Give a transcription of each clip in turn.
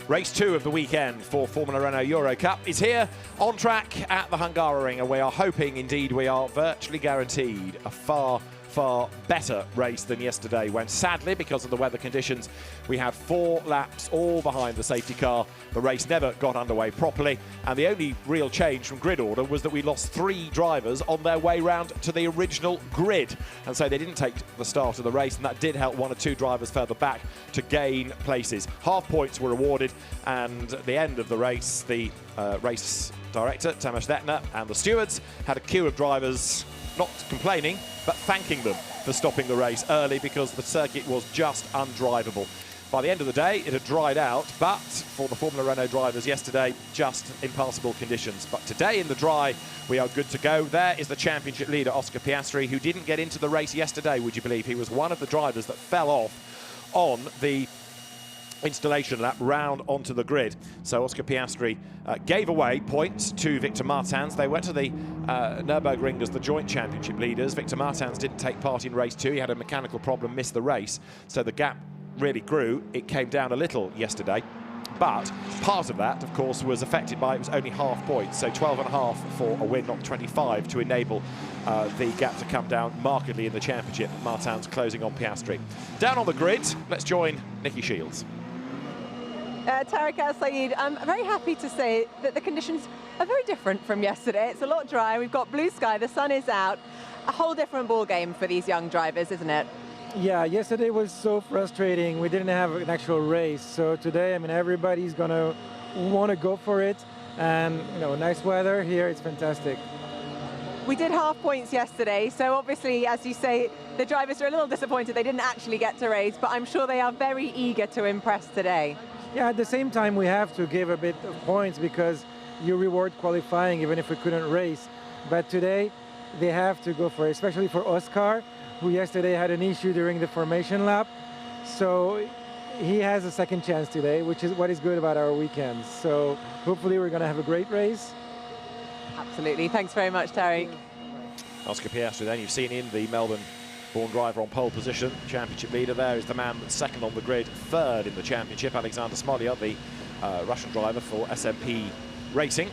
Race 2 of the weekend for Formula Renault Eurocup is here on track at the Hungaroring, and we are hoping, indeed we are virtually guaranteed, a far better race than yesterday, when sadly, because of the weather conditions, we had 4 laps all behind the safety car. The race never got underway properly, and the only real change from grid order was that we lost 3 drivers on their way round to the original grid, and so they didn't take the start of the race, and that did help 1 or 2 drivers further back to gain places. Half points were awarded, and at the end of the race, the race director, Tamas Detner, and the stewards had a queue of drivers not complaining, but thanking them for stopping the race early because the circuit was just undrivable. By the end of the day, it had dried out, but for the Formula Renault drivers yesterday, just impassable conditions. But today in the dry, we are good to go. There is the championship leader, Oscar Piastri, who didn't get into the race yesterday, would you believe? He was one of the drivers that fell off on the installation lap round onto the grid. So Oscar Piastri gave away points to Victor Martins. They went to the Nürburgring as the joint championship leaders. Victor Martins didn't take part in race 2. He had a mechanical problem, missed the race. So the gap really grew. It came down a little yesterday. But part of that, of course, was affected by it was only half points. So 12.5 for a win, not 25, to enable the gap to come down markedly in the championship. Martins closing on Piastri. Down on the grid, let's join Nicky Shields. Tarek Al-Saeed, I'm very happy to say that the conditions are very different from yesterday. It's a lot drier, we've got blue sky, the sun is out. A whole different ball game for these young drivers, isn't it? Yeah, yesterday was so frustrating. We didn't have an actual race. So today, I mean, everybody's going to want to go for it. And, you know, nice weather here, it's fantastic. We did half points yesterday, so obviously, as you say, the drivers are a little disappointed they didn't actually get to race, but I'm sure they are very eager to impress today. Yeah, at the same time, we have to give a bit of points because you reward qualifying even if we couldn't race. But today, they have to go for it, especially for Oscar, who yesterday had an issue during the formation lap. So he has a second chance today, which is what is good about our weekends. So hopefully we're going to have a great race. Absolutely. Thanks very much, Tarek. Oscar Piastri, then you've seen him, the Melbourne-born driver on pole position. Championship leader there is the man that's second on the grid, 3rd in the championship, Alexander Smolya, the Russian driver for SMP Racing,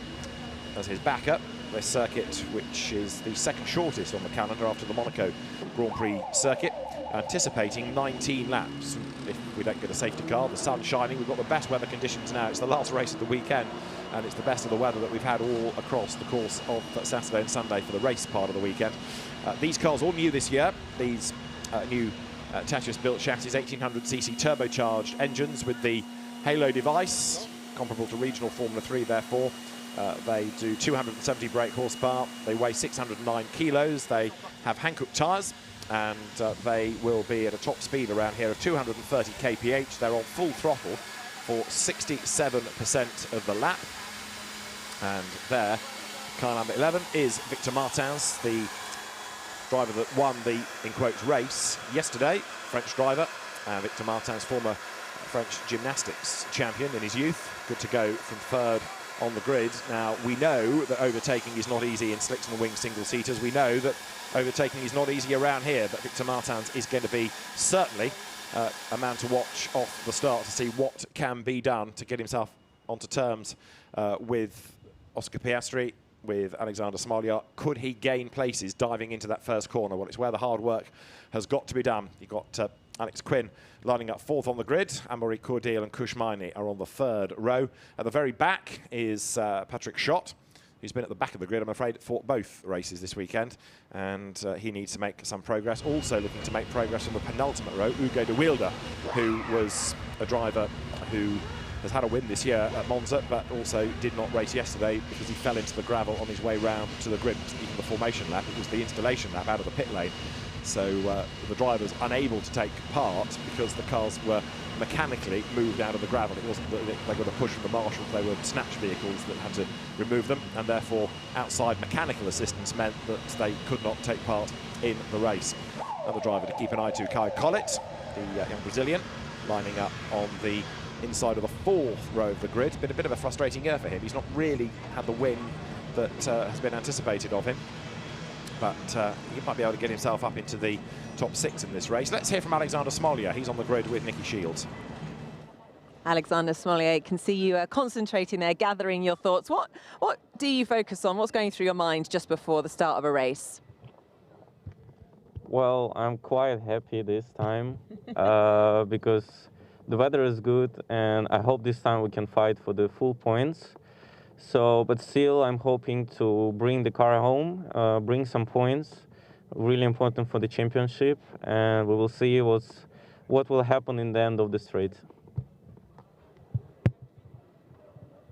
as his backup. This circuit, which is the second shortest on the calendar after the Monaco Grand Prix circuit, anticipating 19 laps. If we don't get a safety car, the sun's shining, we've got the best weather conditions now. It's the last race of the weekend, and it's the best of the weather that we've had all across the course of Saturday and Sunday for the race part of the weekend. These cars all new this year. These new Tatuus-built chassis, 1800cc turbocharged engines with the Halo device, comparable to regional Formula 3, therefore. They do 270 brake horsepower, they weigh 609 kilos, they have Hankook tyres, and they will be at a top speed around here of 230 kph. They're on full throttle for 67% of the lap. And there, car number 11 is Victor Martins, the driver that won the, in quotes, race yesterday, French driver. Victor Martins, former French gymnastics champion in his youth, good to go from 3rd on the grid. Now, we know that overtaking is not easy in slicks and wing single-seaters. We know that overtaking is not easy around here, but Victor Martins is going to be certainly a man to watch off the start to see what can be done to get himself onto terms with Oscar Piastri, with Alexander Smolya. Could he gain places diving into that first corner? Well, it's where the hard work has got to be done. You've got Alex Quinn lining up 4th on the grid. Amaury Cordial and Kush Maini are on the 3rd row. At the very back is Patrick Schott, who's been at the back of the grid, I'm afraid, fought both races this weekend, and he needs to make some progress. Also looking to make progress on the penultimate row, Hugo de Wilde, who was a driver who has had a win this year at Monza, but also did not race yesterday because he fell into the gravel on his way round to the grid. Even the formation lap, it was the installation lap out of the pit lane. So the drivers unable to take part because the cars were mechanically moved out of the gravel. It wasn't that they got a push from the marshals, they were snatch vehicles that had to remove them, and therefore outside mechanical assistance meant that they could not take part in the race. Another driver to keep an eye to, Kai Collett, the young Brazilian, lining up on the inside of the 4th row of the grid. Been a bit of a frustrating year for him. He's not really had the win that has been anticipated of him, but he might be able to get himself up into the top 6 in this race. Let's hear from Alexander Smolya. He's on the grid with Nicky Shields. Alexander Smollier, can see you concentrating there, gathering your thoughts. What do you focus on? What's going through your mind just before the start of a race? Well, I'm quite happy this time because the weather is good, and I hope this time we can fight for the full points. So, but still, I'm hoping to bring the car home, bring some points, really important for the championship, and we will see what will happen in the end of the straight.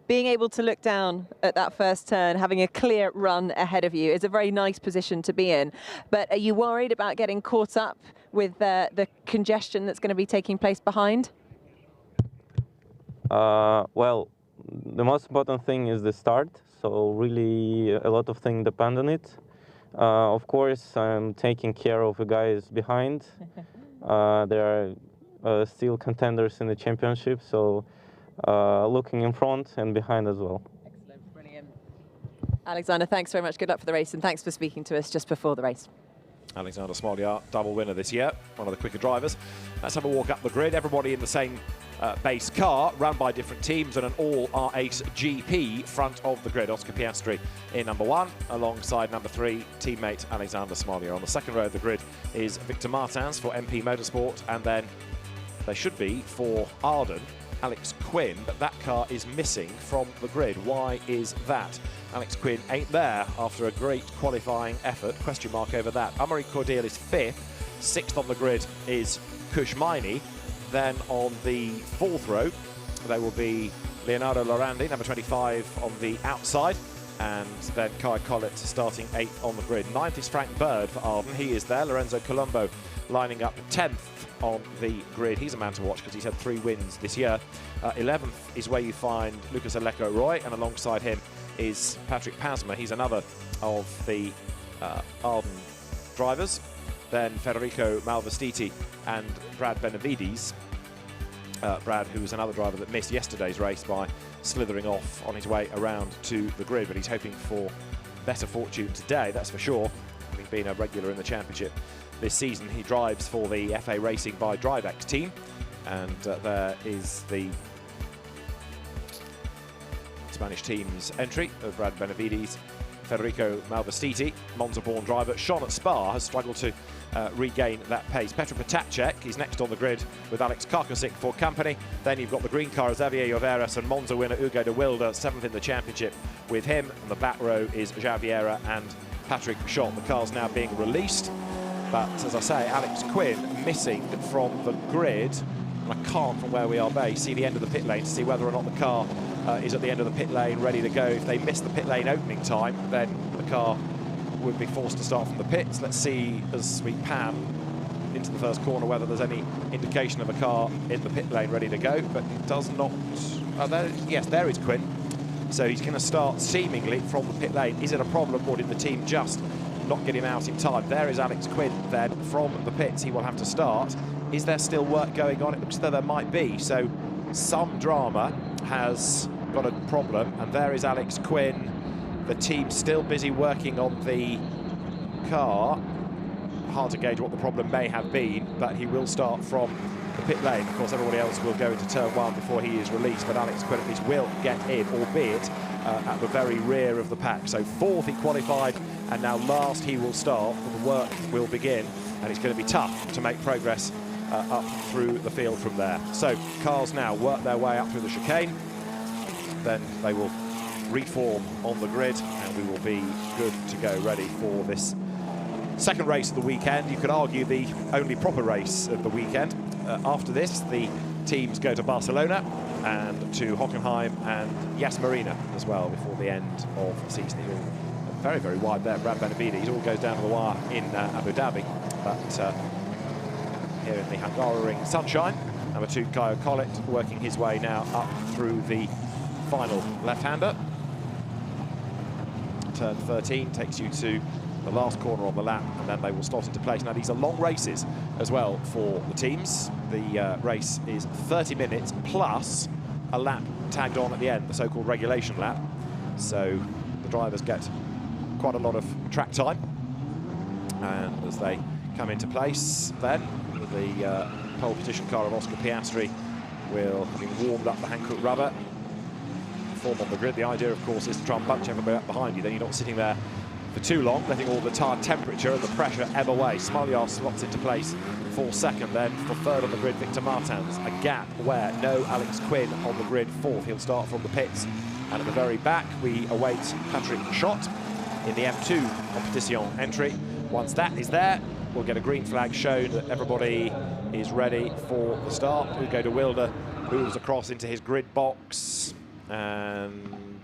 Being able to look down at that first turn, having a clear run ahead of you is a very nice position to be in. But are you worried about getting caught up with the congestion that's going to be taking place behind? Well, the most important thing is the start. So really a lot of things depend on it. Of course, I'm taking care of the guys behind. There are still contenders in the championship. So looking in front and behind as well. Excellent, brilliant. Alexander, thanks very much. Good luck for the race, and thanks for speaking to us just before the race. Alexander Smollier, double winner this year, one of the quicker drivers. Let's have a walk up the grid. Everybody in the same base car, run by different teams, and an all R8 GP front of the grid. Oscar Piastri in number 1, alongside number 3, teammate Alexander Smollier. On the second row of the grid is Victor Martins for MP Motorsport, and then there should be for Arden, Alex Quinn, but that car is missing from the grid. Why is that? Alex Quinn ain't there after a great qualifying effort. Question mark over that. Amaury Cordial is 5th. 6th on the grid is Kushmaini. Then on the 4th row, there will be Leonardo Lorandi, number 25, on the outside. And then Kai Collett starting 8th on the grid. 9th is Frank Bird for Arden. He is there. Lorenzo Colombo lining up 10th on the grid. He's a man to watch because he's had 3 wins this year. 11th is where you find Lucas Aleko-Roy, and alongside him is Patrick Pasma. He's another of the Arden drivers. Then Federico Malvestiti and Brad Benavides. Brad, who was another driver that missed yesterday's race by slithering off on his way around to the grid, but he's hoping for better fortune today, that's for sure. Having been a regular in the championship this season, he drives for the FA Racing by Drivex team, and there is the Spanish team's entry of Brad Benavides. Federico Malvestiti, Monza-born driver, shone at Spa, has struggled to regain that pace. Petr Potacek is next on the grid with Alex Karkasik for company. Then you've got the green car, Xavier Lloveras, and Monza winner Hugo de Wilde, 7th in the championship with him. And the back row is Javiera and Patrick Schott. The car's now being released, but as I say, Alex Quinn missing from the grid. And I can't, from where we are based, see the end of the pit lane to see whether or not the car is at the end of the pit lane ready to go. If they miss the pit lane opening time, then the car would be forced to start from the pits. Let's see as we pan into the first corner whether there's any indication of a car in the pit lane ready to go, but it does not. Yes, there is Quinn. So he's going to start seemingly from the pit lane. Is it a problem, or did the team just not get him out in time? There is Alex Quinn then from the pits. He will have to start. Is there still work going on? It looks as though there might be. So some drama has got a problem, and there is Alex Quinn. The team still busy working on the car. Hard to gauge what the problem may have been, but he will start from the pit lane. Of course, everybody else will go into turn 1 before he is released, but Alex Quinn at least will get in, albeit at the very rear of the pack. So 4th he qualified, and now last he will start. The work will begin, and it's going to be tough to make progress up through the field from there. So cars now work their way up through the chicane, then they will reform on the grid, and we will be good to go, ready for this second race of the weekend. You could argue the only proper race of the weekend. After this, the teams go to Barcelona and to Hockenheim and Yas Marina as well before the end of the season. Very, very wide there. Brad Benavides all goes down to the wire in Abu Dhabi, but here in the Hungaroring sunshine, number 2 Kai Collett working his way now up through the final left-hander. Turn 13 takes you to the last corner on the lap, and then they will slot into place. Now, these are long races as well for the teams. The race is 30 minutes plus a lap tagged on at the end, the so-called regulation lap. So the drivers get quite a lot of track time. And as they come into place then, with the pole position car of Oscar Piastri will, having warmed up the Hankook rubber, form on the grid. The idea, of course, is to try and bunch everybody up behind you. Then you're not sitting there for too long, letting all the tire temperature and the pressure ebb away. Smolyar slots into place for second, then for third on the grid, Victor Martins. A gap where no Alex Quinn on the grid fourth. He'll start from the pits. And at the very back, we await Patrick Schott in the M2 competition entry. Once that is there, we'll get a green flag shown that everybody is ready for the start. Hugo de Wilde moves across into his grid box, and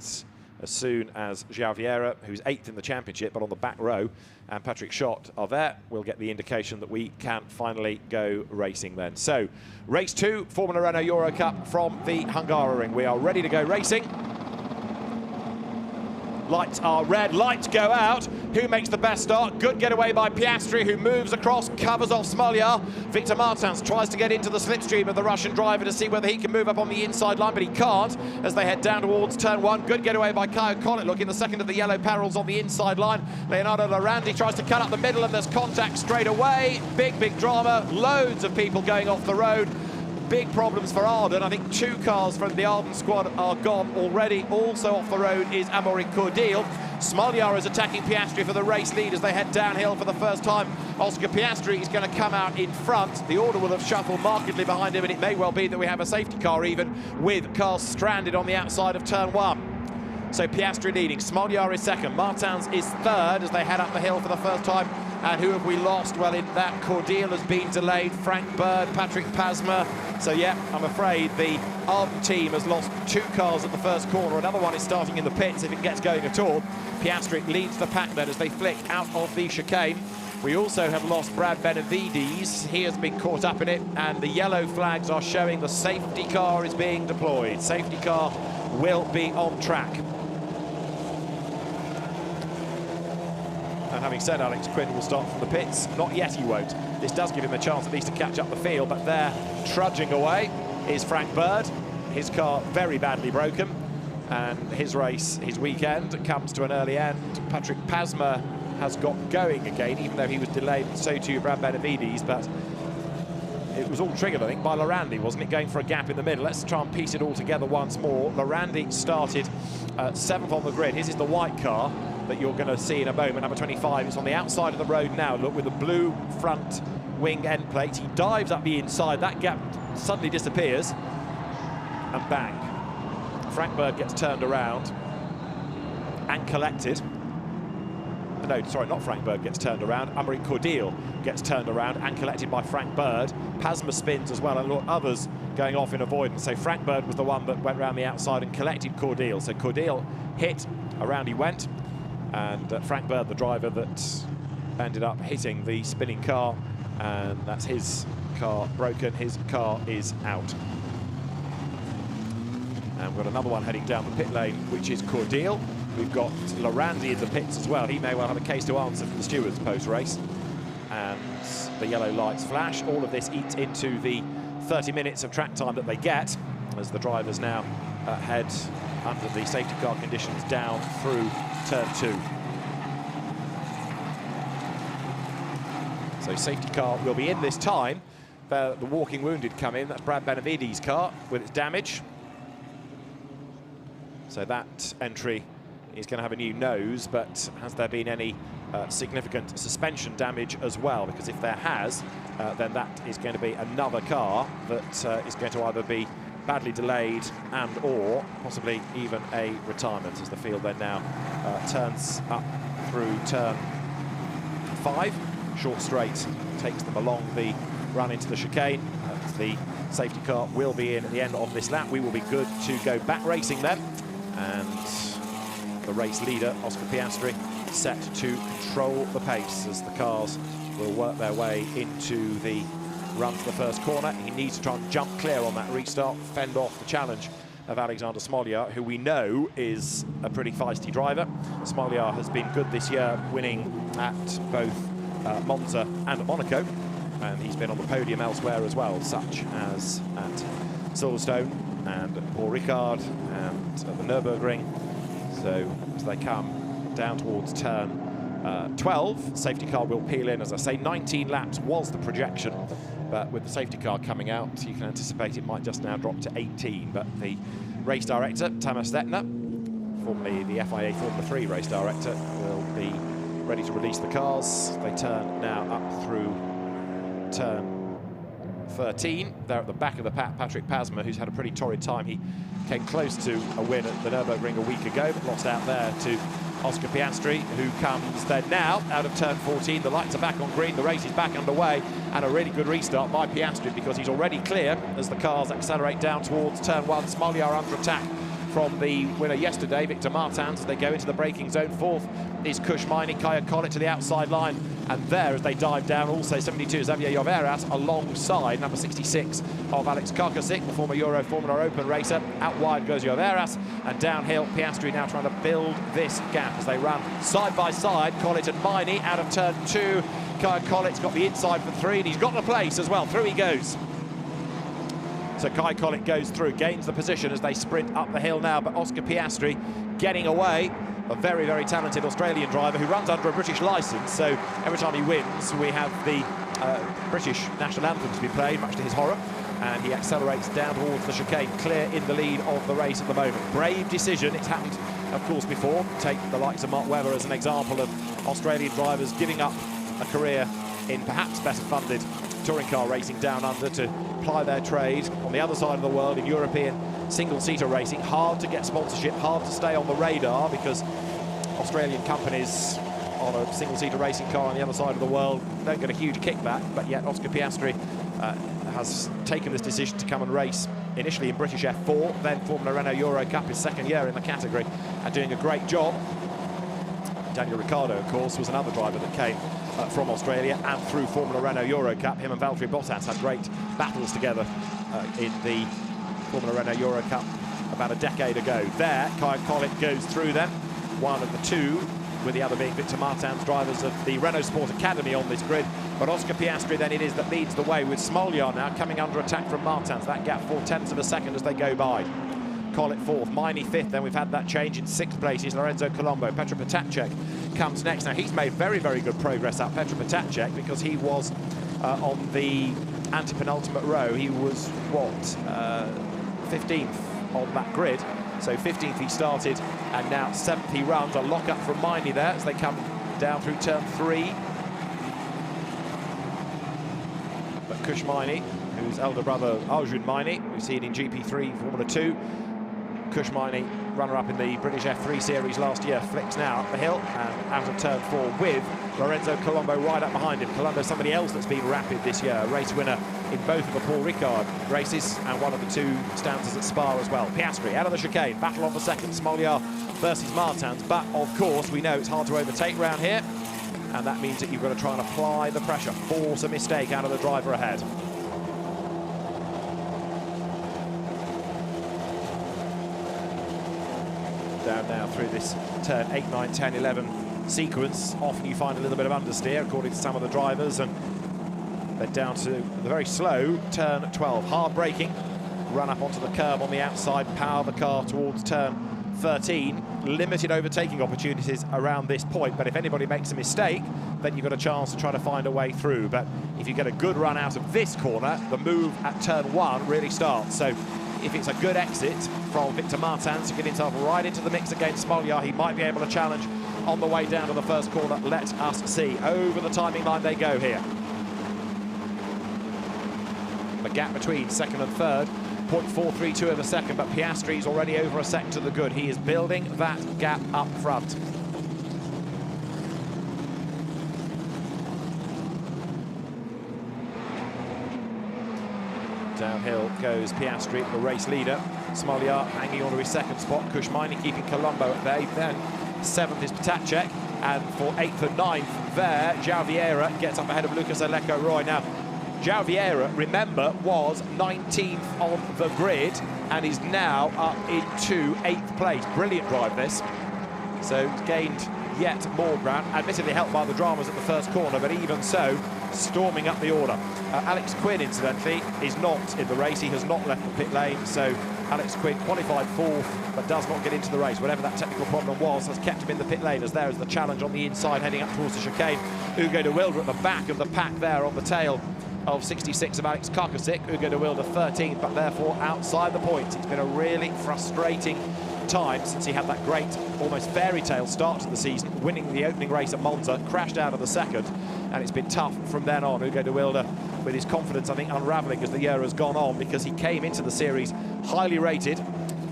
as soon as João Vieira, who's 8th in the championship but on the back row, and Patrick Schott are there, we'll get the indication that we can finally go racing then. So, race 2, Formula Renault Eurocup from the Hungaroring. We are ready to go racing. Lights are red, lights go out. Who makes the best start? Good getaway by Piastri, who moves across, covers off Smolyar. Victor Martins tries to get into the slipstream of the Russian driver to see whether he can move up on the inside line, but he can't as they head down towards turn 1. Good getaway by Kaio Collet, looking the second of the yellow perils on the inside line. Leonardo Lorandi tries to cut up the middle, and there's contact straight away. Big drama, loads of people going off the road. Big problems for Arden. I think 2 cars from the Arden squad are gone already. Also off the road is Amaury Cordeel. Smolyar is attacking Piastri for the race lead as they head downhill for the first time. Oscar Piastri is going to come out in front. The order will have shuffled markedly behind him, and it may well be that we have a safety car even, with cars stranded on the outside of turn 1. So Piastri leading, Smolyar is second, Martins is third as they head up the hill for the first time. And who have we lost? Well, in that, Cordeel has been delayed, Frank Bird, Patrick Pasma. So yeah, I'm afraid the Arden team has lost 2 cars at the first corner. Another one is starting in the pits if it gets going at all. Piastri leads the pack then as they flick out of the chicane. We also have lost Brad Benavides. He has been caught up in it, and the yellow flags are showing the safety car is being deployed. Safety car will be on track. And having said Alex Quinn will start from the pits, not yet he won't. This does give him a chance at least to catch up the field, but there, trudging away, is Frank Bird. His car very badly broken, and his race, his weekend, comes to an early end. Patrick Pasma has got going again, even though he was delayed, and so too Brad Benavides, but it was all triggered, I think, by Lorandi, wasn't it, going for a gap in the middle. Let's try and piece it all together once more. Lorandi started 7th on the grid. His is the white car that you're going to see in a moment, number 25. It's on the outside of the road now, look, with the blue front wing end plate. He dives up the inside, that gap suddenly disappears, and bang. Frank Bird gets turned around and collected. No, sorry, not Frank Bird gets turned around. Amaury Cordeel gets turned around and collected by Frank Bird. Pasma spins as well, and look, others going off in avoidance. So Frank Bird was the one that went around the outside and collected Cordeel. So Cordeel hit, around he went, and Frank Bird, the driver that ended up hitting the spinning car, and that's his car broken. His car is out. And we've got another one heading down the pit lane, which is Cordeel. We've got Lorandi in the pits as well. He may well have a case to answer from the stewards post-race. And the yellow lights flash. All of this eats into the 30 minutes of track time that they get as the drivers now head under the safety car conditions down through turn 2. So safety car will be in this time. The walking wounded come in. That's Brad Benavides' car with its damage. So that entry is going to have a new nose, but has there been any significant suspension damage as well? Because if there has, then that is going to be another car that is going to either be badly delayed and or possibly even a retirement, as the field then now turns up through turn 5. Short straight takes them along the run into the chicane. The safety car will be in at the end of this lap. We will be good to go back racing then. And the race leader, Oscar Piastri, set to control the pace as the cars will work their way into the run to the first corner. He needs to try and jump clear on that restart, fend off the challenge of Alexander Smolyar, who we know is a pretty feisty driver. Smolyar has been good this year, winning at both Monza and at Monaco, and he's been on the podium elsewhere as well, such as at Silverstone and Paul Ricard and at the Nürburgring. So as they come down towards turn 12. Safety car will peel in, as I say. 19 laps was the projection, but with the safety car coming out, you can anticipate it might just now drop to 18. But the race director, Tamas Stettner, formerly the FIA Formula 3 race director, will be ready to release the cars. They turn now up through turn 13. There at the back of the pack, Patrick Pasma, who's had a pretty torrid time. He came close to a win at the Nürburgring a week ago, but lost out there to Oscar Piastri, who comes then now out of turn 14. The lights are back on green, the race is back underway, and a really good restart by Piastri because he's already clear as the cars accelerate down towards turn 1. Smolyar under attack from the winner yesterday, Victor Martins, as they go into the braking zone. Fourth is Kushmaini, Kaya Collett to the outside line, and there as they dive down also 72 Xavier Lloveras alongside number 66 of Alex Karkasik, the former Formula Open racer. Out wide goes Lloveras, and downhill Piastri now trying to build this gap as they run side by side. Collett and Maini out of turn 2. Kaya Collett's got the inside for 3, and he's got the place as well. Through he goes. So Kai Collett goes through, gains the position as they sprint up the hill now, but Oscar Piastri getting away. A very, very talented Australian driver who runs under a British licence, so every time he wins, we have the British national anthem to be played, much to his horror, and he accelerates down towards the chicane, clear in the lead of the race at the moment. Brave decision. It's happened, of course, before. Take the likes of Mark Webber as an example of Australian drivers giving up a career in perhaps better funded touring car racing down under to ply their trade on the other side of the world in European single-seater racing. Hard to get sponsorship, hard to stay on the radar because Australian companies on a single-seater racing car on the other side of the world don't get a huge kickback, but yet Oscar Piastri has taken this decision to come and race initially in British F4, then Formula Renault Eurocup, his second year in the category, and doing a great job. Daniel Ricciardo, of course, was another driver that came from Australia and through Formula Renault Eurocup. Him and Valtteri Bottas had great battles together in the Formula Renault Eurocup about a decade ago. There, Kaya Collett goes through them, one of the two, with the other being Victor Martins, drivers of the Renault Sport Academy on this grid. But Oscar Piastri then it is that leads the way, with Smolyar now coming under attack from Martins. That gap 0.4 of a second as they go by. Collett fourth, Maini fifth, then we've had that change in sixth place is Lorenzo Colombo. Petr Potapček comes next. Now he's made very, very good progress up, Petr Potapček, because he was on the anti-penultimate row. He was, what, 15th on that grid. So 15th he started, and now 7th he runs. A lock-up from Maini there as they come down through turn 3. But Kushmaini, whose elder brother Arjun Maini, we've seen in GP3 Formula 2. Kushmaini, runner-up in the British F3 series last year, flicks now up the hill and out of turn 4 with Lorenzo Colombo right up behind him. Colombo, somebody else that's been rapid this year, race winner in both of the Paul Ricard races and one of the two stanzas at Spa as well. Piastri out of the chicane, battle on for second, Smolyar versus Martins, but of course we know it's hard to overtake round here, and that means that you've got to try and apply the pressure, force a mistake out of the driver ahead. Down now through this turn 8, 9, 10, 11 sequence. Often you find a little bit of understeer, according to some of the drivers, and they're down to the very slow turn 12. Hard braking, run up onto the curb on the outside, power the car towards turn 13. Limited overtaking opportunities around this point, but if anybody makes a mistake, then you've got a chance to try to find a way through. But if you get a good run out of this corner, the move at turn 1 really starts. So if it's a good exit from Victor Martins to get himself right into the mix against Smolyar, he might be able to challenge on the way down to the first corner. Let us see. Over the timing line they go here. The gap between second and third, 0.432 of a second, but Piastri's already over a second to the good. He is building that gap up front. Downhill goes Piastri, the race leader. Smolyar hanging on to his second spot. Kushmaini keeping Colombo at bay. Then 7th is Potapček, and for 8th and 9th there, João Vieira gets up ahead of Lucas Aleco Roy. Now, João Vieira, remember, was 19th on the grid and is now up into 8th place. Brilliant drive, this. So gained yet more ground, admittedly helped by the dramas at the first corner, but even so, storming up the order. Alex Quinn, incidentally, is not in the race. He has not left the pit lane, so Alex Quinn qualified 4th, but does not get into the race. Whatever that technical problem was has kept him in the pit lane, as there is the challenge on the inside heading up towards the chicane. Ugo de Wilde at the back of the pack there on the tail of 66 of Alex Karkasik. Ugo de Wilde 13th, but therefore outside the points. It's been a really frustrating time since he had that great, almost fairy tale start to the season, winning the opening race at Monza, crashed out of the second, and it's been tough from then on. Ugo de Wilde, with his confidence, I think, unravelling as the year has gone on, because he came into the series highly rated.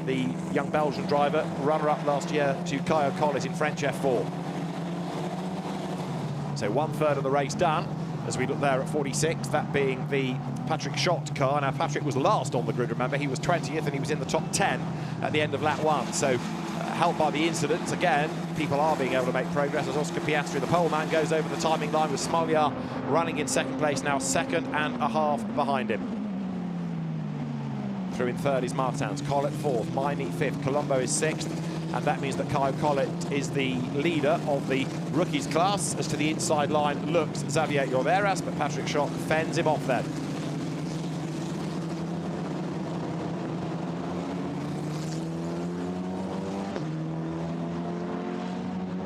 The young Belgian driver, runner-up last year to Caio Collet in French F4. So 1/3 of the race done, as we look there at 46, that being the Patrick Schott car. Now, Patrick was last on the grid, remember, he was 20th and he was in the top 10 at the end of lap 1. So, helped by the incidents, again, people are being able to make progress as Oscar Piastri, the pole man, goes over the timing line with Smolyar running in second place, now 2.5 behind him. Through in 3rd is Martins, Collet 4th, Maini 5th, Colombo is 6th, and that means that Caio Collet is the leader of the rookies class. As to the inside line looks Xavier Lloveras, but Patrick Schott fends him off then.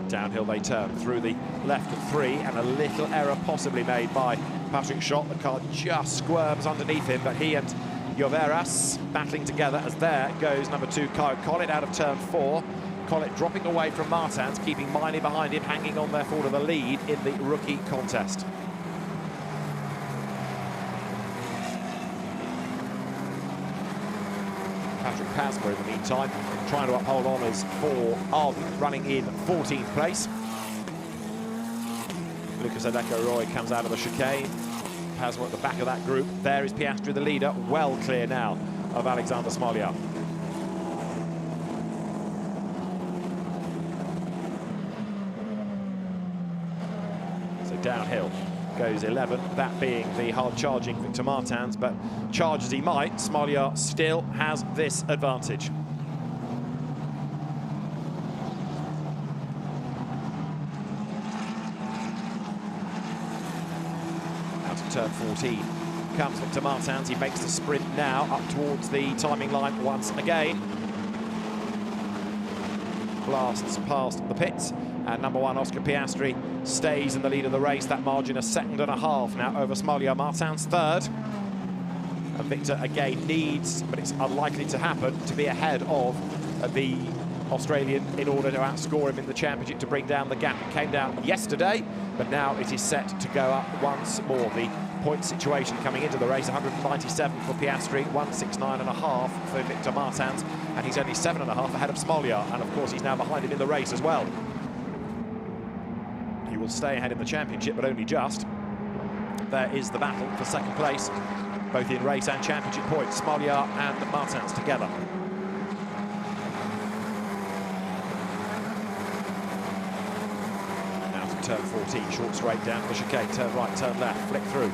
Downhill they turn through the left of 3, and a little error possibly made by Patrick Schott. The car just squirms underneath him, but he and Lloveras battling together, as there goes number 2 Caio Collet out of turn 4. Collet dropping away from Martins, keeping Maini behind him, hanging on therefore to the lead in the rookie contest. Patrick Pasma, in the meantime, trying to uphold honours for Arden, running in 14th place. Lucas Adeko-Roy comes out of the chicane. Pasma at the back of that group. There is Piastri, the leader, well clear now of Alexander Smolyar. So downhill goes 11, that being the hard-charging Victor Martins, but charge as he might, Smolyar still has this advantage. Out of turn 14 comes Victor Martins. He makes the sprint now up towards the timing line once again. Blasts past the pits, and number 1 Oscar Piastri stays in the lead of the race. That margin a 2.5 now over Smolyar. Martins 3rd, and Victor again needs, but it's unlikely to happen, to be ahead of the Australian in order to outscore him in the championship to bring down the gap. It came down yesterday, but now it is set to go up once more. The point situation coming into the race, 197 for Piastri, 169.5 for Victor Martins, and he's only 7.5 ahead of Smolyar, and of course he's now behind him in the race as well. He will stay ahead in the championship, but only just. There is the battle for second place, both in race and championship points, Smolyar and Martins together. Turn 14, short straight down the chicane, turn right, turn left, flick through.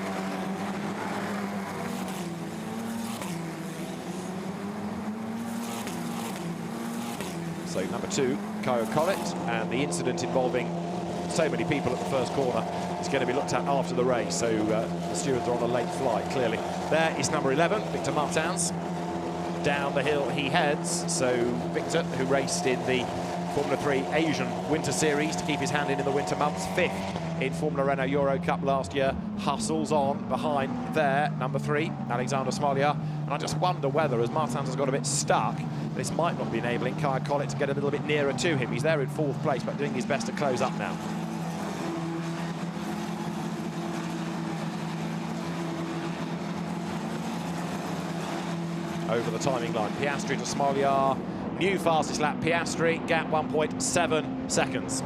So number 2, Caio Collet, and the incident involving so many people at the first corner is going to be looked at after the race, so the stewards are on a late flight, clearly. There is number 11, Victor Martins. Down the hill he heads, so Victor, who raced in the Formula 3 Asian Winter Series to keep his hand in the winter months, 5th in Formula Renault Eurocup last year, hustles on behind there, number 3, Alexander Smolyar. And I just wonder whether, as Martins has got a bit stuck, this might not be enabling Caio Collet to get a little bit nearer to him. He's there in 4th place, but doing his best to close up now. Over the timing line, Piastri to Smolyar. New fastest lap, Piastri, gap 1.7 seconds.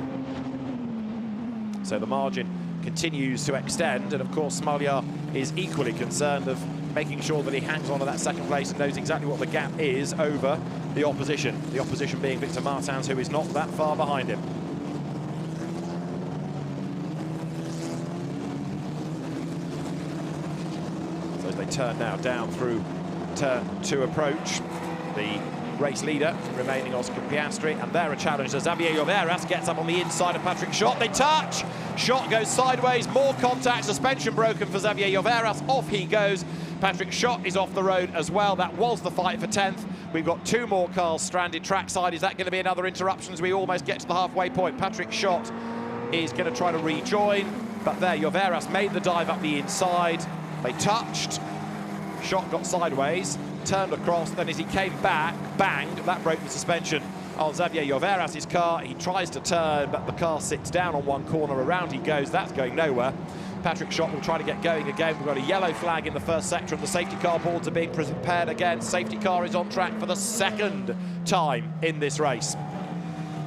So the margin continues to extend, and of course Smolyar is equally concerned of making sure that he hangs on to that second place and knows exactly what the gap is over the opposition. The opposition being Victor Martins, who is not that far behind him. So as they turn now down through turn 2 approach, the race leader remaining Oscar Piastri, and there a challenge as Xavier Lloveras gets up on the inside of Patrick Schott. They touch! Schott goes sideways, more contact, suspension broken for Xavier Lloveras, off he goes. Patrick Schott is off the road as well. That was the fight for 10th. We've got 2 more cars stranded trackside. Is that going to be another interruption as we almost get to the halfway point? Patrick Schott is going to try to rejoin, but there Lloveras made the dive up the inside. They touched. Schott got sideways, turned across, then as he came back, banged, that broke the suspension on Xavier Lloveras' car. He tries to turn, but the car sits down on one corner, around he goes, that's going nowhere. Patrick Schott will try to get going again. We've got a yellow flag in the first sector and the safety car boards are being prepared again. Safety car is on track for the 2nd time in this race.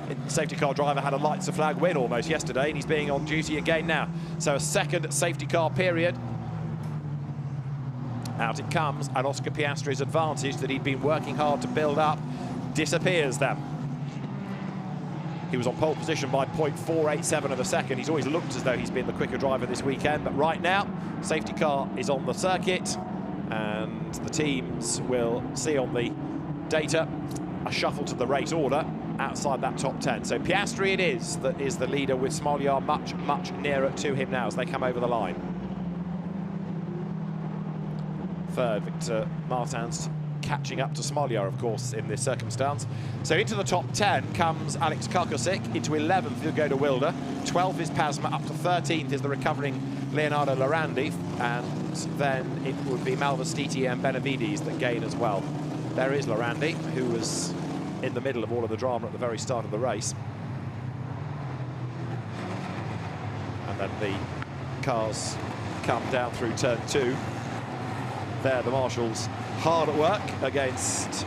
The safety car driver had a lights a flag win almost yesterday, and he's being on duty again now. So a 2nd safety car period. Out it comes, and Oscar Piastri's advantage that he'd been working hard to build up disappears then. He was on pole position by 0.487 of a second. He's always looked as though he's been the quicker driver this weekend, but right now, safety car is on the circuit, and the teams will see on the data a shuffle to the race order outside that top 10. So Piastri it is that is the leader, with Smoljar much, much nearer to him now as they come over the line. 3rd, Victor Martins catching up to Smoljar, of course, in this circumstance. So into the top 10 comes Alex Karkosik. Into 11th, he'll go to Wilder. 12th is Pasma. Up to 13th is the recovering Leonardo Lorandi. And then it would be Malvestiti and Benavides that gain as well. There is Lorandi, who was in the middle of all of the drama at the very start of the race. And then the cars come down through turn 2. There, the marshals hard at work against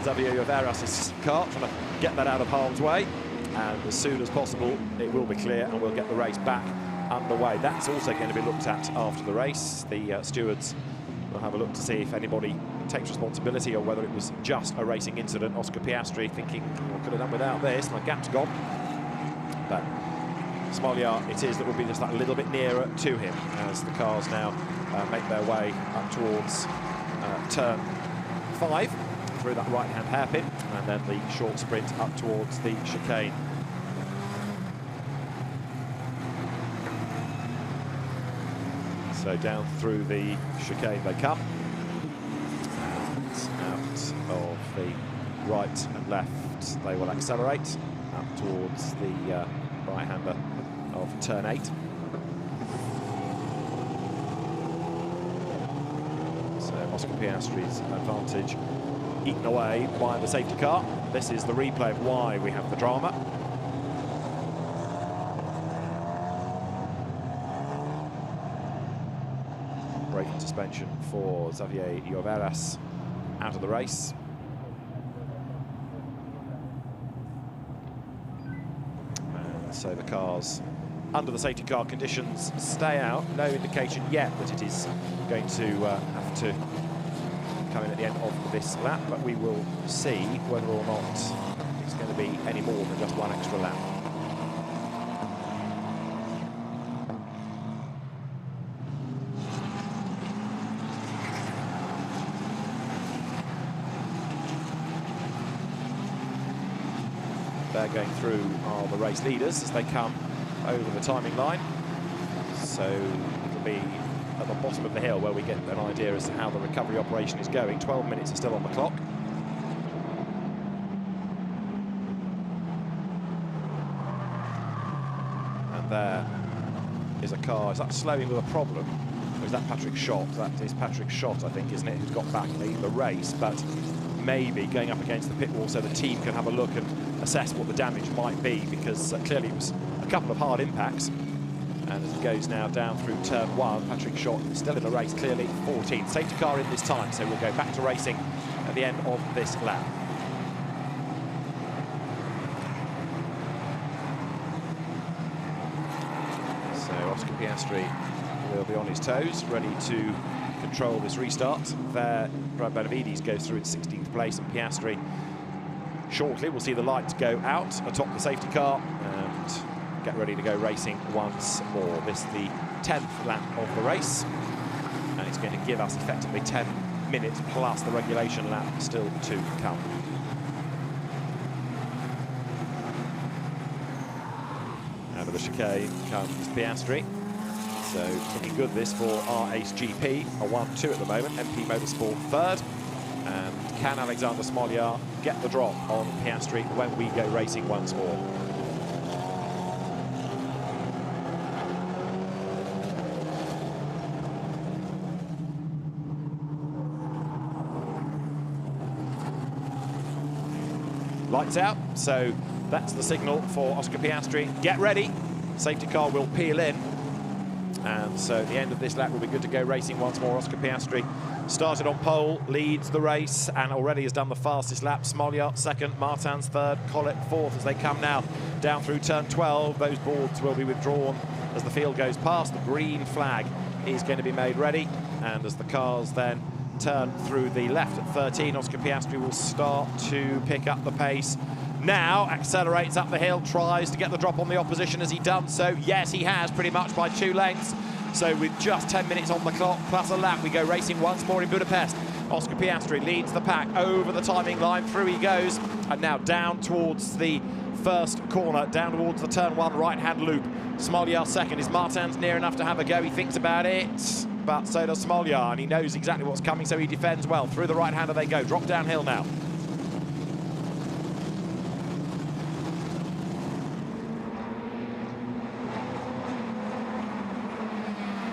Xavier Lloveras' car, trying to get that out of harm's way. And as soon as possible, it will be clear and we'll get the race back underway. That's also going to be looked at after the race. The stewards will have a look to see if anybody takes responsibility or whether it was just a racing incident. Oscar Piastri thinking, well, could have done without this, my gap's gone. But Smoljar it is that will be just that little bit nearer to him as the cars now make their way up towards turn 5 through that right-hand hairpin, and then the short sprint up towards the chicane. So down through the chicane they come, and out of the right and left they will accelerate up towards the right-hander of turn 8. So Oscar Piastri's advantage eaten away by the safety car. This is the replay of why we have the drama. Braking suspension for Xavier Lloveras out of the race. And so the cars under the safety car conditions stay out. No indication yet that it is going to have to come in at the end of this lap, but we will see whether or not it's going to be any more than just one extra lap. They're going through are the race leaders as they come over the timing line. So it'll be at the bottom of the hill where we get an idea as to how the recovery operation is going. 12 minutes are still on the clock. And there is a car. Is that slowing with a problem? Or is that Patrick Schott? That is Patrick Schott, I think, isn't it, who's got back the race, but maybe going up against the pit wall so the team can have a look and assess what the damage might be, because clearly it was a couple of hard impacts. And as it goes now down through turn 1, Patrick Schott still in the race, clearly 14th. Safety car in this time, so we'll go back to racing at the end of this lap. So Oscar Piastri will be on his toes, ready to control this restart. There, Brad Benavides goes through in 16th place, and Piastri shortly we'll see the lights go out atop the safety car and get ready to go racing once more. This is the 10th lap of the race, and it's going to give us effectively 10 minutes plus the regulation lap still to come. Out of the chicane comes Piastri. So looking good this for our Ace GP, a 1-2 at the moment. MP Motorsport third. And can Alexander Smolyar get the drop on Piastri when we go racing once more? Lights out, so that's the signal for Oscar Piastri. Get ready, safety car will peel in. And so the end of this lap will be good to go racing once more. Oscar Piastri started on pole, leads the race, and already has done the fastest lap. Smolyar second, Martins third, Collett fourth as they come now down through turn 12. Those boards will be withdrawn as the field goes past. The green flag is going to be made ready, and as the cars then turn through the left at 13, Oscar Piastri will start to pick up the pace. Now accelerates up the hill, tries to get the drop on the opposition. Has he done so? Yes, he has, pretty much by 2 lengths. So with just 10 minutes on the clock, plus a lap, we go racing once more in Budapest. Oscar Piastri leads the pack over the timing line, through he goes, and now down towards the first corner, down towards the turn 1 right-hand loop. Smolyar second. Is Martins near enough to have a go? He thinks about it, but so does Smolyar, and he knows exactly what's coming, so he defends well. Through the right-hander they go, drop downhill now.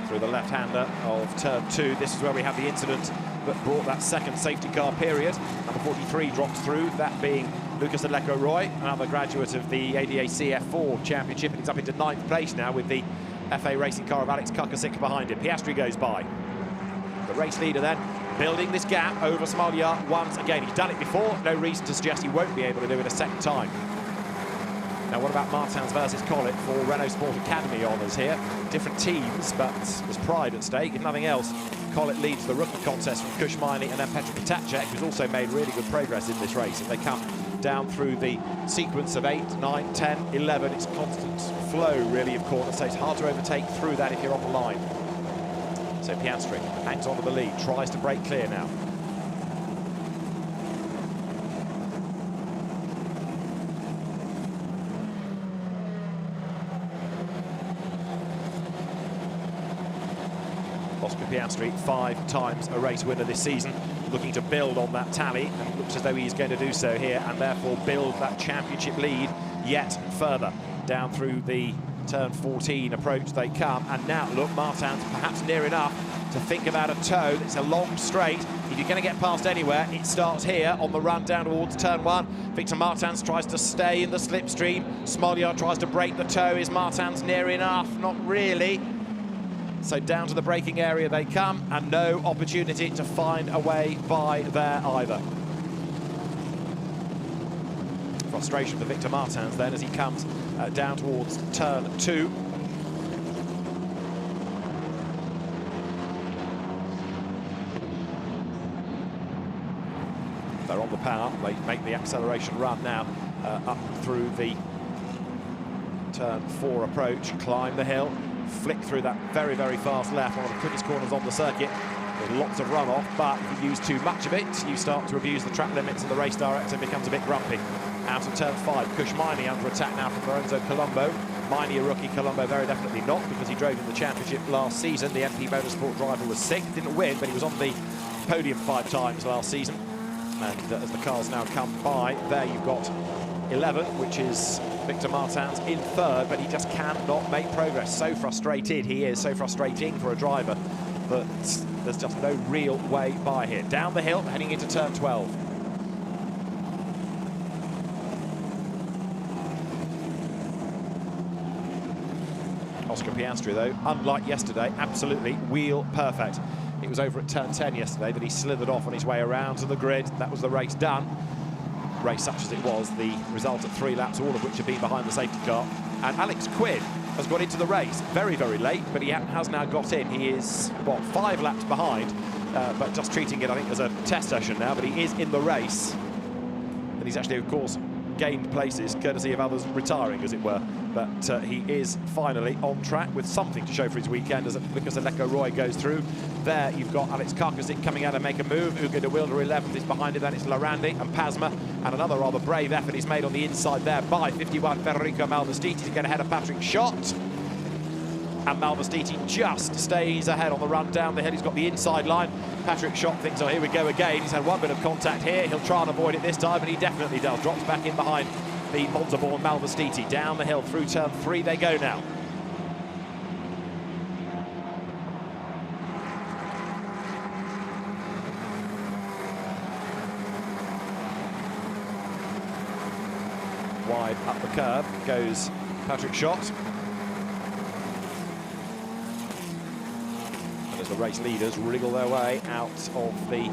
Through the left-hander of turn 2. This is where we have the incident that brought that second safety car period. Number 43 drops through, that being Lucas Adleco-Roy, another graduate of the ADAC F4 Championship, and he's up into 9th place now with the FA racing car of Alex Kukasik behind him. Piastri goes by. The race leader then building this gap over Smolyar once again. He's done it before, no reason to suggest he won't be able to do it a second time. Now, what about Martins versus Collett for Renault Sport Academy honours here? Different teams, but there's pride at stake. If nothing else, Collett leads the rookie contest from Kushmini and then Petr Potacek, who's also made really good progress in this race. And they come down through the sequence of 8, 9, 10, 11. It's a constant flow, really, of corners, so it's hard to overtake through that if you're on the line. So Piastri hangs on to the lead, tries to break clear now. Oscar Piastri, 5 times a race winner this season, looking to build on that tally, and it looks as though he's going to do so here and therefore build that championship lead yet further. Down through the turn 14 approach they come, and now look, Martins perhaps near enough to think about a toe. It's a long straight. If you're going to get past anywhere, it starts here on the run down towards turn 1. Victor Martins tries to stay in the slipstream. Smolyar tries to break the toe. Is Martins near enough? Not really. So down to the braking area they come, and no opportunity to find a way by there either. Frustration for Victor Martins then as he comes down towards turn 2. They're on the power, they make the acceleration run now up through the turn 4 approach, climb the hill, flick through that very, very fast left, one of the quickest corners on the circuit. There's lots of runoff, but if you use too much of it, you start to abuse the track limits and the race director becomes a bit grumpy. Out of turn 5, Kushmini under attack now from Lorenzo Colombo. Miney, a rookie, Colombo very definitely not, because he drove in the championship last season. The MP Motorsport driver was 6th, didn't win, but he was on the podium 5 times last season. And as the cars now come by, there you've got 11, which is Victor Martins in 3rd, but he just cannot make progress. So frustrated he is, so frustrating for a driver that there's just no real way by here. Down the hill, heading into turn 12. Oscar Piastri, though, unlike yesterday, absolutely wheel perfect. It was over at turn 10 yesterday that he slithered off on his way around to the grid. That was the race done. Race such as it was, the result at 3 laps, all of which have been behind the safety car. And Alex Quinn has got into the race very, very late, but he has now got in. He is, what, 5 laps behind, but just treating it, I think, as a test session now, but he is in the race. And he's actually, of course, gained places, courtesy of others retiring, as it were. But he is finally on track with something to show for his weekend as Lucas Roy goes through. There you've got Alex Karkazik coming out and make a move. Ugo de Wilder 11th is behind him. Then it's Lorandi and Pasma. And another rather brave effort is made on the inside there by 51 Federico Malvestiti to get ahead of Patrick Schott. And Malvestiti just stays ahead on the run down the hill. He's got the inside line. Patrick Schott thinks, oh, here we go again. He's had one bit of contact here. He'll try and avoid it this time, but he definitely does. Drops back in behind the Monza-born Malvestiti. Down the hill through turn 3 they go now. Wide up the curve goes Patrick Schott. And as the race leaders wriggle their way out of the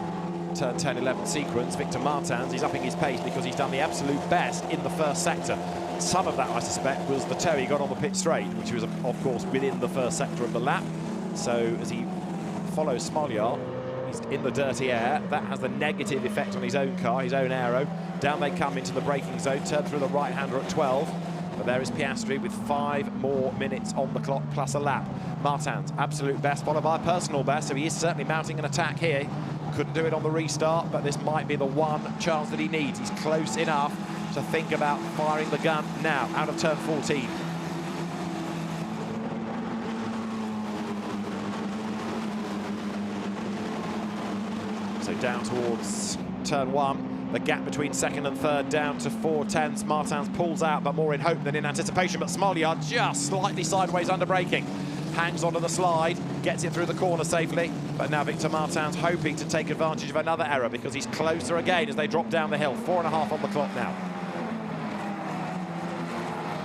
turn 10-11 sequence, Victor Martins, he's upping his pace because he's done the absolute best in the first sector. Some of that, I suspect, was the toe he got on the pit straight, which was, of course, within the first sector of the lap. So as he follows Smolyar, he's in the dirty air. That has the negative effect on his own car, his own aero. Down they come into the braking zone, turn through the right-hander at 12. But there is Piastri with 5 more minutes on the clock plus a lap. Martins, absolute best, followed by a personal best, so he is certainly mounting an attack here. Couldn't do it on the restart, but this might be the one chance that he needs. He's close enough to think about firing the gun now, out of turn 14. So down towards turn 1. The gap between second and third down to 4 tenths. Martins pulls out, but more in hope than in anticipation. But Smolyar just slightly sideways under braking. Hangs onto the slide, gets it through the corner safely. But now Victor Martins hoping to take advantage of another error because he's closer again as they drop down the hill. 4.5 on the clock now.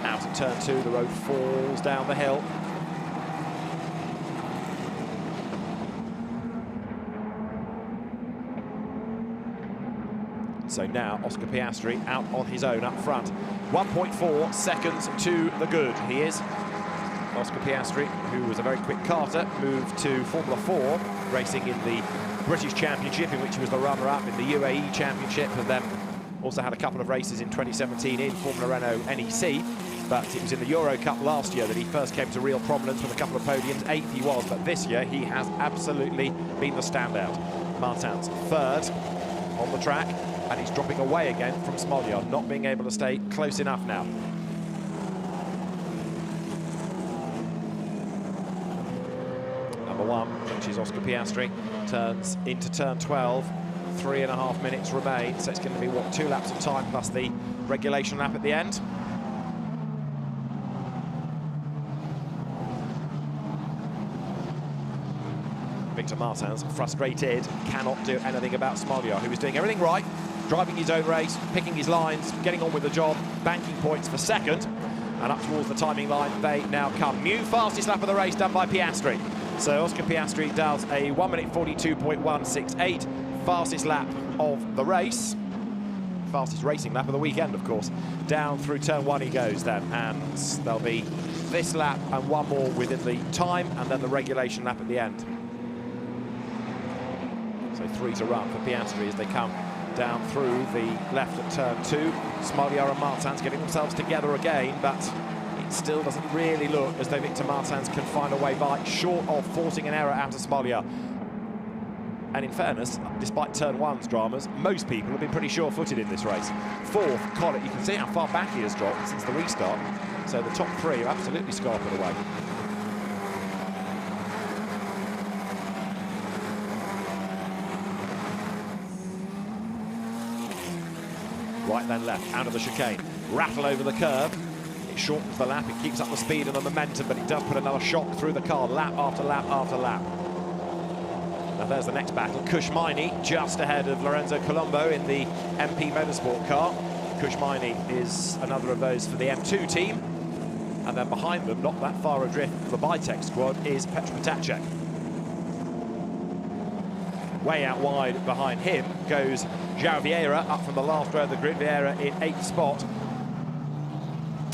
Out of turn 2, the road falls down the hill. So now Oscar Piastri out on his own up front. 1.4 seconds to the good. He is Oscar Piastri, who was a very quick karter, moved to Formula 4, racing in the British Championship, in which he was the runner-up in the UAE Championship, and then also had a couple of races in 2017 in Formula Renault NEC. But it was in the Eurocup last year that he first came to real prominence with a couple of podiums. 8th he was, but this year he has absolutely been the standout. Martins, 3rd on the track, and he's dropping away again from Smolyar, not being able to stay close enough now. Number 1, which is Oscar Piastri, turns into turn 12. 3.5 minutes remain, so it's going to be, what, 2 laps of time plus the regulation lap at the end. Victor Martins, frustrated, cannot do anything about Smolyar, who was doing everything right, driving his own race, picking his lines, getting on with the job, banking points for second, and up towards the timing line they now come. New fastest lap of the race done by Piastri. So Oscar Piastri does a 1 minute 42.168, fastest lap of the race. Fastest racing lap of the weekend, of course. Down through turn 1 he goes then, and there'll be this lap and one more within the time, and then the regulation lap at the end. So 3 to run for Piastri as they come down through the left at turn 2. Smolyar and Martins getting themselves together again, but it still doesn't really look as though Victor Martins can find a way by, short of forcing an error out of Smolyar. And in fairness, despite turn 1's dramas, most people have been pretty sure-footed in this race. 4th, Collett, you can see how far back he has dropped since the restart. So the top 3 are absolutely scarping away. Right then left, out of the chicane, rattle over the curve. It shortens the lap, it keeps up the speed and the momentum, but it does put another shock through the car, lap after lap after lap. Now there's the next battle. Kushmaini just ahead of Lorenzo Colombo in the MP Motorsport car. Kushmaini is another of those for the M2 team. And then behind them, not that far adrift for the Bitech squad, is Petr Potacek. Way out wide behind him goes João Vieira, up from the last row of the grid. Vieira in 8th spot.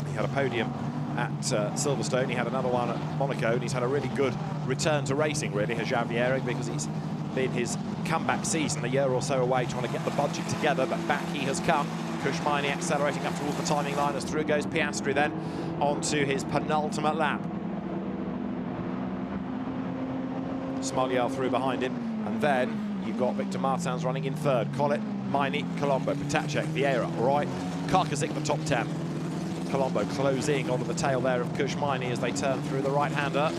He had a podium at Silverstone, he had another one at Monaco, and he's had a really good return to racing, really, has João Vieira, because he's been his comeback season, a year or so away, trying to get the budget together, but back he has come. Kushmaini accelerating up towards the timing line as through goes Piastri then onto his penultimate lap. Smoliar through behind him, and then you've got Victor Martins running in third. Collet, Maini, Colombo, Potacek, Vieira, Roy, Karkazik, the top 10. Colombo closing onto the tail there of Kushmaini as they turn through the right-hander.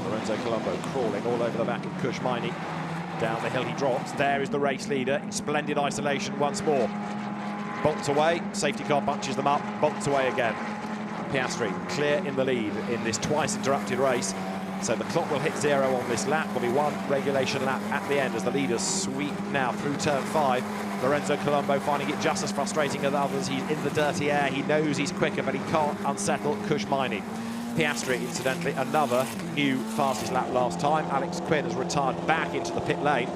Lorenzo Colombo crawling all over the back of Kushmaini. Down the hill he drops. There is the race leader in splendid isolation once more. Bolts away, safety car bunches them up, bolts away again. Piastri clear in the lead in this twice interrupted race. So the clock will hit 0 on this lap. There'll be one regulation lap at the end as the leaders sweep now through turn 5. Lorenzo Colombo finding it just as frustrating as others. He's in the dirty air. He knows he's quicker, but he can't unsettle Kushmaini. Piastri, incidentally, another new fastest lap last time. Alex Quinn has retired back into the pit lane.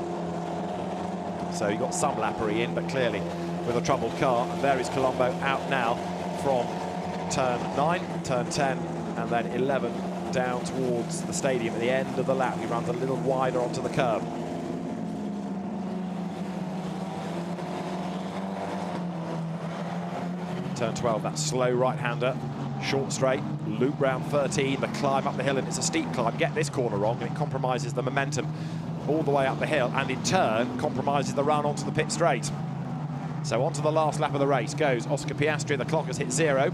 So you got some lappery in, but clearly with a troubled car. And there is Colombo out now from turn 9, turn 10, and then 11 down towards the stadium at the end of the lap. He runs a little wider onto the curb. Turn 12, that slow right-hander, short straight, loop round 13, the climb up the hill, and it's a steep climb. Get this corner wrong, and it compromises the momentum all the way up the hill, and in turn compromises the run onto the pit straight. So onto the last lap of the race goes Oscar Piastri. The clock has hit 0,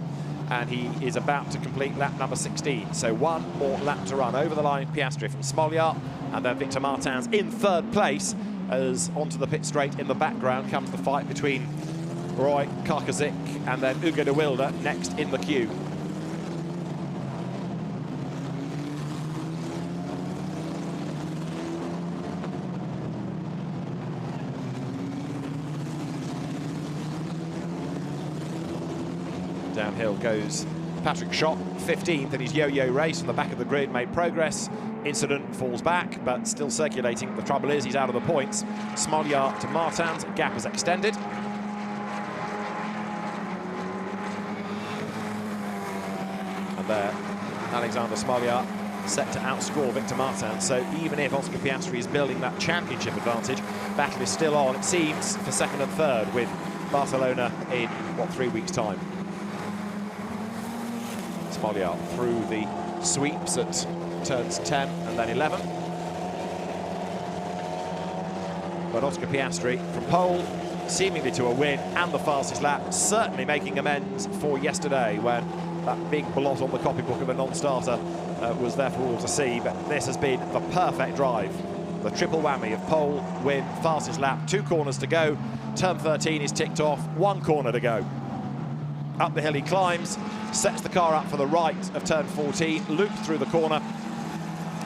and he is about to complete lap number 16. So one more lap to run. Over the line, Piastri from Smoliar, and then Victor Martins in third place, as onto the pit straight in the background comes the fight between Roy Karkazik and then Ugo de Wilde next in the queue. Downhill goes Patrick Schott, 15th in his yo-yo race on the back of the grid, made progress. Incident falls back, but still circulating. The trouble is he's out of the points. Smoliar to Martins, gap is extended. And there, Alexander Smoliar set to outscore Victor Martins. So even if Oscar Piastri is building that championship advantage, battle is still on, it seems, for second and third, with Barcelona in, 3 weeks' time. Smoliar through the sweeps at turns 10 and then 11. But Oscar Piastri from pole, seemingly to a win and the fastest lap, certainly making amends for yesterday when that big blot on the copybook of a non-starter was there for all to see. But this has been the perfect drive. The triple whammy of pole, win, fastest lap, 2 corners to go. Turn 13 is ticked off, 1 corner to go. Up the hill he climbs, sets the car up for the right of turn 14, loops through the corner.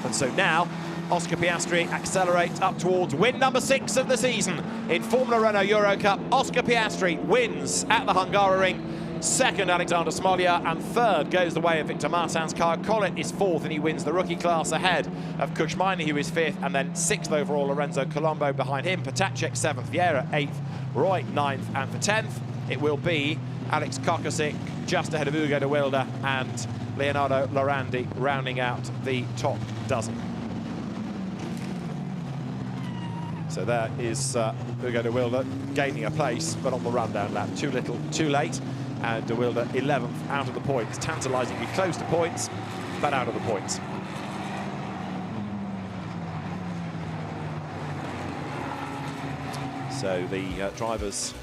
And so now, Oscar Piastri accelerates up towards win number 6 of the season in Formula Renault Eurocup. Oscar Piastri wins at the Hungaroring. Second, Alexander Smoliar, and third goes the way of Victor Martins. Kyle Collett is 4th, and he wins the rookie class ahead of Kushmaini, who is 5th, and then 6th overall, Lorenzo Colombo behind him. Potacek 7th, Vieira 8th, Roy 9th, and for 10th, it will be Alex Karkazik just ahead of Ugo de Wilde and Leonardo Lorandi rounding out the top dozen. So there is Ugo de Wilde gaining a place, but on the rundown lap, too little, too late. And de Wilde 11th out of the points, tantalisingly close to points, but out of the points. So the drivers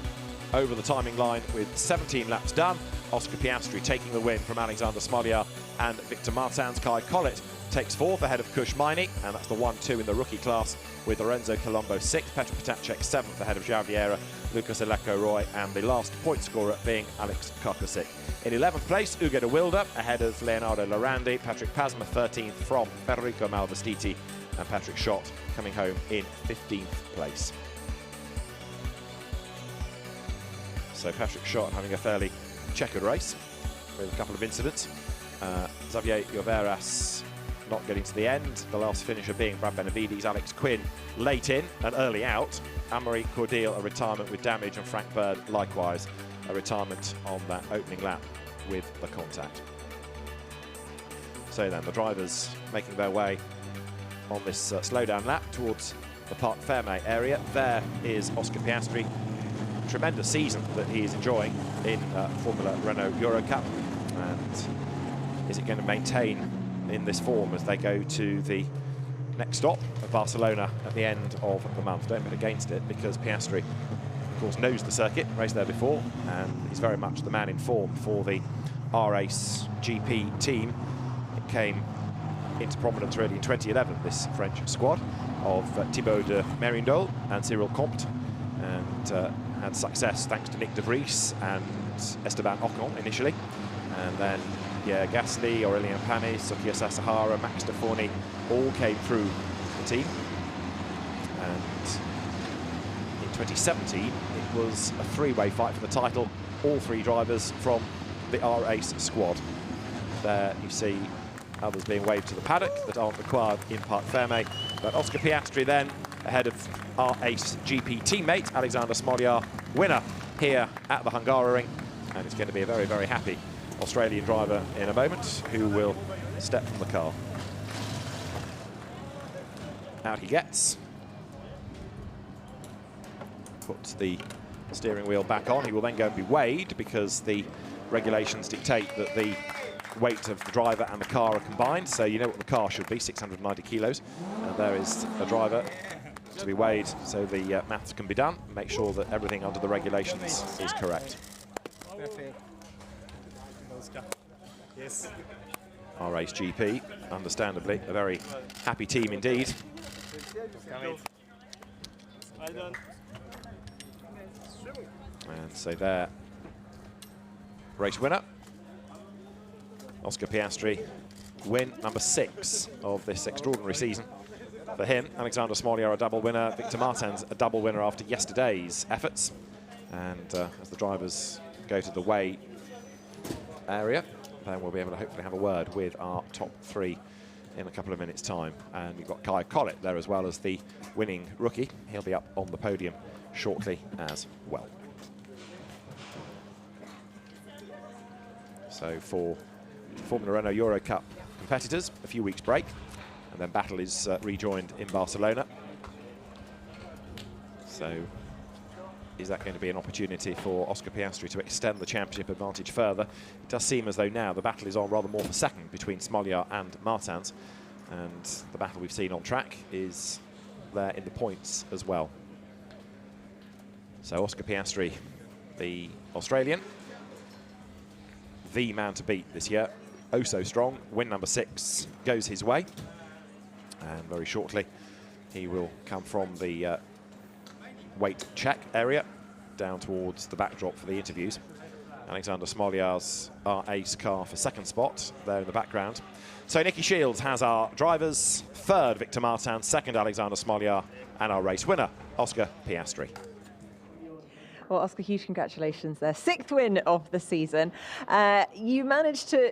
over the timing line with 17 laps done. Oscar Piastri taking the win from Alexander Smoliar and Victor Martins. Kai Collett takes 4th ahead of Kushmaini, and that's the 1-2 in the rookie class, with Lorenzo Colombo 6th, Petr Potacek 7th ahead of João Vieira, Lucas Eleco Roy, and the last point scorer being Alex Karkazik. In 11th place, Ugo de Wilde ahead of Leonardo Lorandi, Patrick Pasma 13th from Federico Malvestiti, and Patrick Schott coming home in 15th place. So Patrick Schott having a fairly checkered race with a couple of incidents. Xavier Lloveras not getting to the end, the last finisher being Brad Benavides, Alex Quinn late in and early out, Anne-Marie Cordial a retirement with damage, and Frank Bird likewise a retirement on that opening lap with the contact. So then the drivers making their way on this slowdown lap towards the Parc Fermé area. There is Oscar Piastri. Tremendous season that he is enjoying in Formula Renault Eurocup. And is it going to maintain in this form as they go to the next stop of Barcelona at the end of the month? Don't bet against it, because Piastri, of course, knows the circuit, raced there before, and he's very much the man in form for the R-Ace GP team. It came into prominence really in 2011, this French squad of Thibaut de Merindol and Cyril Comte, and had success thanks to Nick de Vries and Esteban Ocon initially, and then Pierre Gasly, Aurélien Panis, Sukiya Sasahara, Max de Forny all came through the team. And in 2017 it was a three-way fight for the title, all three drivers from the R-Ace squad. There you see others being waved to the paddock that aren't required in Parc Fermé. But Oscar Piastri then ahead of R-Ace GP teammate Alexander Smolyar, winner here at the Hungaroring, and it's going to be a very, very happy Australian driver in a moment who will step from the car. Out he gets. Puts the steering wheel back on. He will then go and be weighed, because the regulations dictate that the weight of the driver and the car are combined, so you know what the car should be, 690 kilos. And there is a driver to be weighed, so the maths can be done. Make sure that everything under the regulations is correct. R-Ace GP, understandably, a very happy team indeed. And so there, race winner, Oscar Piastri, win number 6 of this extraordinary season. For him, Alexander Smolyar a double winner, Victor Martins a double winner after yesterday's efforts. And as the drivers go to the weigh area, then we'll be able to hopefully have a word with our top 3 in a couple of minutes' time. And we've got Kai Collett there as well as the winning rookie. He'll be up on the podium shortly as well. So for Formula Renault Eurocup competitors, a few weeks break, and then battle is rejoined in Barcelona. So is that going to be an opportunity for Oscar Piastri to extend the championship advantage further? It does seem as though now the battle is on rather more for second between Smolyar and Martins, and the battle we've seen on track is there in the points as well. So Oscar Piastri, the Australian, the man to beat this year. Oh so strong, win number 6 goes his way, and very shortly he will come from the weight check area down towards the backdrop for the interviews. Alexander Smolyar's R-Ace car for second spot there in the background. So Nicky Shields has our drivers, third Victor Martin, second Alexander Smolyar, and our race winner, Oscar Piastri. Well, Oscar, huge congratulations there. 6th win of the season. You managed to,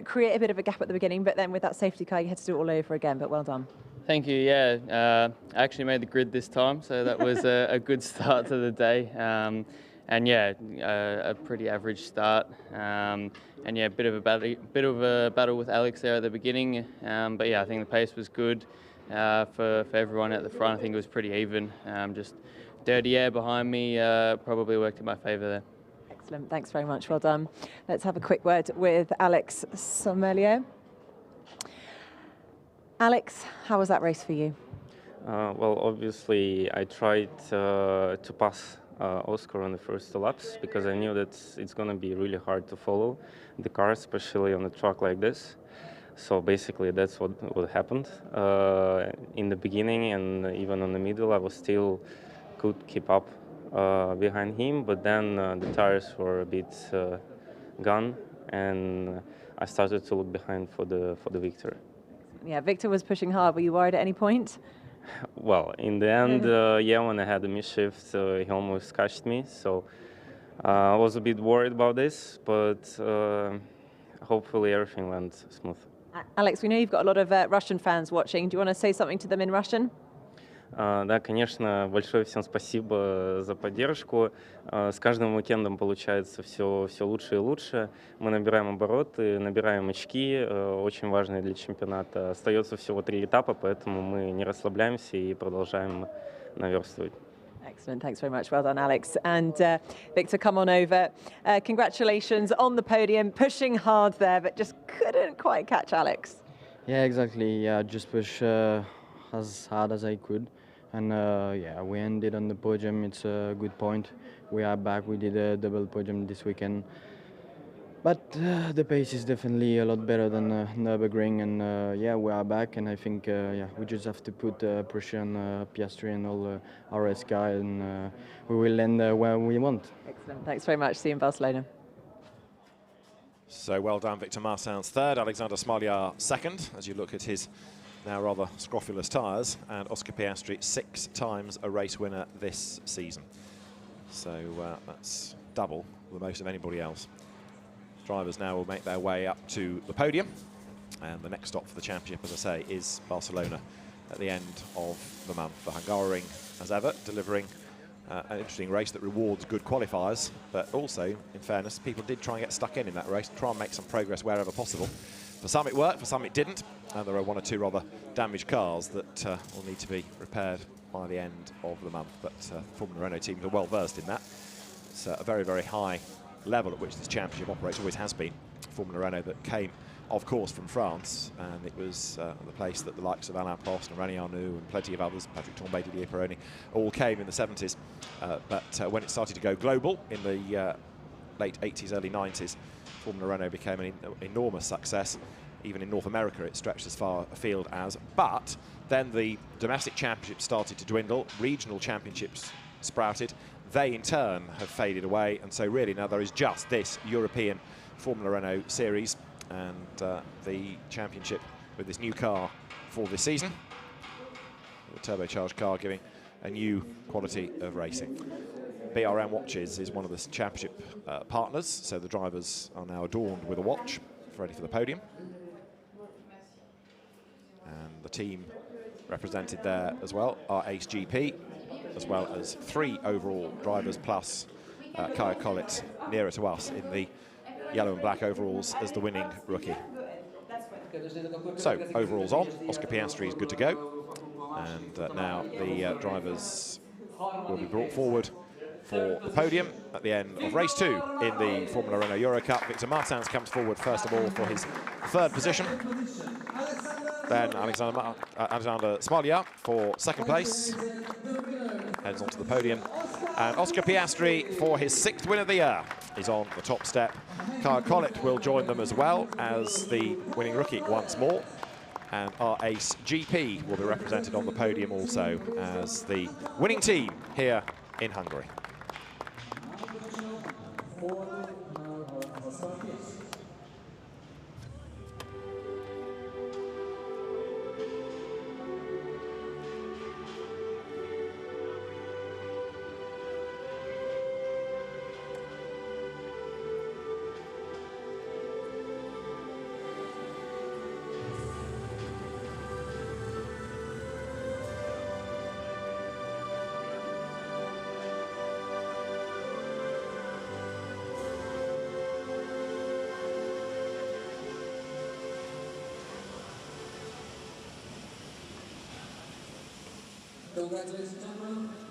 create a bit of a gap at the beginning, but then with that safety car, you had to do it all over again, but well done. Thank you, yeah. I actually made the grid this time, so that was a good start to the day. And yeah, a pretty average start. And yeah, a bit of a battle with Alex there at the beginning. But yeah, I think the pace was good for everyone at the front. I think it was pretty even. Just dirty air behind me probably worked in my favour there. Excellent, thanks very much, well done. Let's have a quick word with Alex Sommelier. Alex, how was that race for you? Well, obviously I tried to pass Oscar on the first 2 laps, because I knew that it's going to be really hard to follow the car, especially on a track like this. So basically that's what happened. In the beginning and even on the middle, I was still could keep up behind him, but then the tires were a bit gone, and I started to look behind for the victory. Yeah, Victor was pushing hard. Were you worried at any point? Well, in the end, yeah, when I had the misshift, he almost catched me, so I was a bit worried about this, but hopefully everything went smooth. Alex, we know you've got a lot of Russian fans watching. Do you want to say something to them in Russian? Да, конечно, большое всем спасибо за поддержку. С каждым уикендом получается все лучше и лучше. Мы набираем обороты, набираем очки, очень важные для чемпионата. Остается всего 3 этапа, поэтому мы не расслабляемся и продолжаем наверстывать. Excellent, thanks very much. Well done, Alex. And Victor, come on over. Congratulations on the podium, pushing hard there, but just couldn't quite catch Alex. Yeah, exactly. Yeah, just push as hard as I could. And yeah, we ended on the podium. It's a good point. We are back. We did a double podium this weekend. But the pace is definitely a lot better than Nürburgring, and yeah, we are back. And I think yeah, we just have to put pressure on Piastri and all RS guys, and we will land where we want. Excellent. Thanks very much. See you in Barcelona. So well done, Victor Martin's third, Alexander Smolyar second, as you look at his now rather scrofulous tyres, and Oscar Piastri 6 times a race winner this season. So that's double the most of anybody else. Drivers now will make their way up to the podium, and the next stop for the championship, as I say, is Barcelona at the end of the month. The Hungaroring, as ever, delivering an interesting race that rewards good qualifiers, but also, in fairness, people did try and get stuck in that race, try and make some progress wherever possible. For some it worked, for some it didn't, and there are 1 or 2 rather damaged cars that will need to be repaired by the end of the month. But Formula Renault teams are well versed in that. It's a very, very high level at which this championship operates, always has been. Formula Renault that came, of course, from France, and it was the place that the likes of Alain Prost and René Arnoux and plenty of others, Patrick Tambay, Didier Pironi, all came in the 70s. But when it started to go global in the late 80s, early 90s, Formula Renault became an enormous success. Even in North America, it stretched as far afield as. But then the domestic championships started to dwindle, regional championships sprouted. They, in turn, have faded away, and so really now there is just this European Formula Renault series and the championship with this new car for this season. The turbocharged car giving a new quality of racing. BRM Watches is one of the championship partners, so the drivers are now adorned with a watch, ready for the podium. And the team represented there as well are Ace GP, as well as 3 overall drivers, plus Kaya Collett nearer to us in the yellow and black overalls as the winning rookie. So, overalls on, Oscar Piastri is good to go. And now the drivers will be brought forward for the podium at the end of race 2 in the Formula Renault Eurocup. Victor Martins comes forward first of all for his 3rd position. Then Alexander Smolyar for 2nd place, heads onto the podium. And Oscar Piastri for his 6th win of the year is on the top step. Kaya Collett will join them as well as the winning rookie once more. And our Ace GP will be represented on the podium also as the winning team here in Hungary.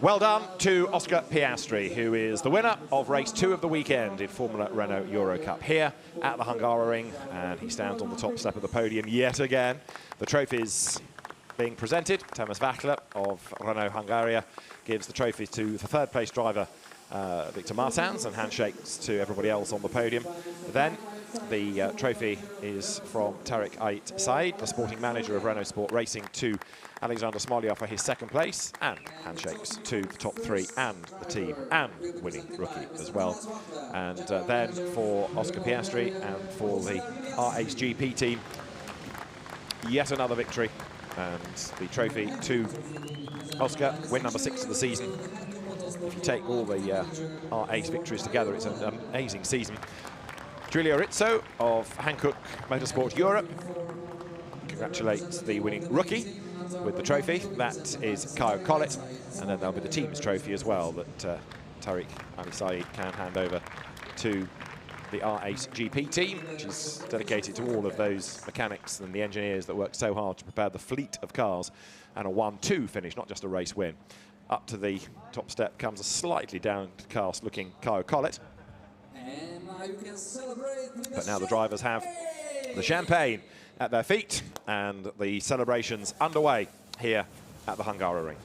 Well done to Oscar Piastri, who is the winner of race 2 of the weekend in Formula Renault Eurocup here at the Hungaroring, and he stands on the top step of the podium yet again. The trophies being presented. Thomas Wachtler of Renault Hungaria gives the trophy to the 3rd place driver Victor Martins and handshakes to everybody else on the podium. Then the trophy is from Tarek Ait Said, the sporting manager of Renault Sport Racing, to Alexander Smolyar for his 2nd place, and handshakes to the top 3 and the team and winning rookie as well. And then for Oscar Piastri and for the Ace GP team, yet another victory, and the trophy to Oscar, win number 6 of the season. If you take all the Ace victories together, it's an amazing season. Giulio Rizzo of Hankook Motorsport Europe congratulates the winning rookie with the trophy. That is Kyle Collett, and then there'll be the team's trophy as well that Tariq Ali Saeed can hand over to the R8 GP team, which is dedicated to all of those mechanics and the engineers that work so hard to prepare the fleet of cars, and a 1-2 finish, not just a race win. Up to the top step comes a slightly downcast looking Kyle Collett. But now the drivers have the champagne at their feet, and the celebrations underway here at the Hungaroring.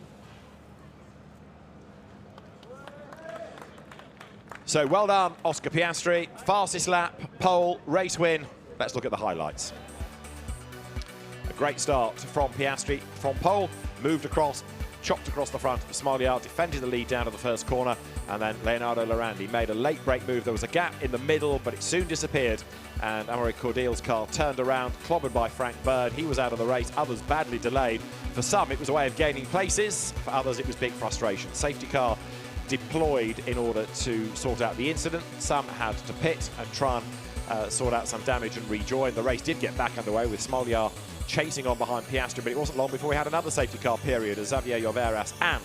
So well done, Oscar Piastri. Fastest lap, pole, race win. Let's look at the highlights. A great start from Piastri from pole, moved across, chopped across the front of Smoliar, defended the lead down to the first corner, and then Leonardo Lorandi made a late break move. There was a gap in the middle, but it soon disappeared, and Amaury Cordile's car turned around, clobbered by Frank Bird. He was out of the race, others badly delayed. For some, it was a way of gaining places. For others, it was big frustration. Safety car deployed in order to sort out the incident. Some had to pit and try and sort out some damage and rejoin. The race did get back underway with Smoliar chasing on behind Piastri, but it wasn't long before we had another safety car period as Xavier Lloveras and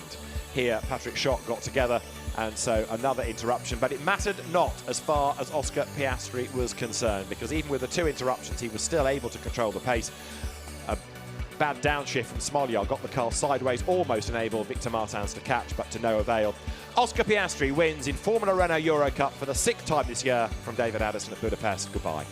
here Patrick Schott got together, and so another interruption. But it mattered not as far as Oscar Piastri was concerned, because even with the 2 interruptions, he was still able to control the pace. A bad downshift from Smoliar got the car sideways, almost enabled Victor Martins to catch, but to no avail. Oscar Piastri wins in Formula Renault Eurocup for the 6th time this year from David Addison at Budapest. Goodbye.